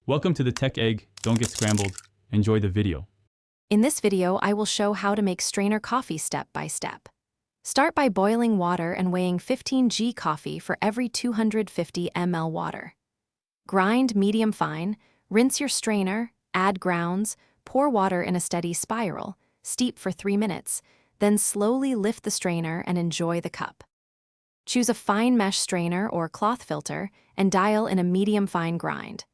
Welcome to the Tech Egg. Don't get scrambled. Enjoy the video. In this video, I will show how to make strainer coffee step by step. Start by boiling water and weighing 15 g coffee for every 250 ml water. Grind medium fine, rinse your strainer, add grounds, pour water in a steady spiral, steep for 3 minutes, then slowly lift the strainer and enjoy the cup. Choose a fine mesh strainer or cloth filter and dial in a medium fine grind.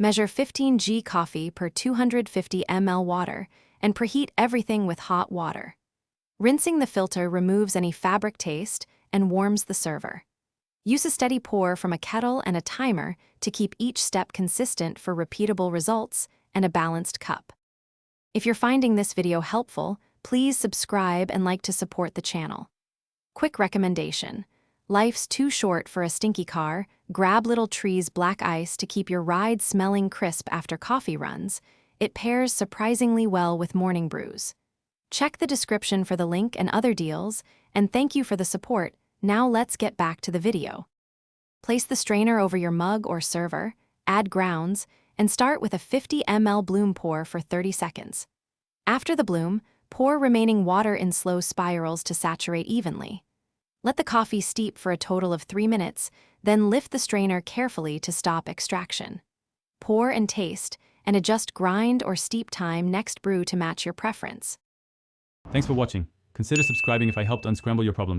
Measure 15 g coffee per 250 ml water and preheat everything with hot water. Rinsing the filter removes any fabric taste and warms the server. Use a steady pour from a kettle and a timer to keep each step consistent for repeatable results and a balanced cup. If you're finding this video helpful, please subscribe and like to support the channel. Quick recommendation. Life's too short for a stinky car. Grab Little Tree's black ice to keep your ride smelling crisp after coffee runs. It pairs surprisingly well with morning brews. Check the description for the link and other deals, and thank you for the support. Now let's get back to the video. Place the strainer over your mug or server, add grounds, and start with a 50 ml bloom pour for 30 seconds. After the bloom, pour remaining water in slow spirals to saturate evenly. Let the coffee steep for a total of 3 minutes, then lift the strainer carefully to stop extraction. Pour and taste, and adjust grind or steep time next brew to match your preference. Thanks for watching. Consider subscribing if I helped unscramble your problems.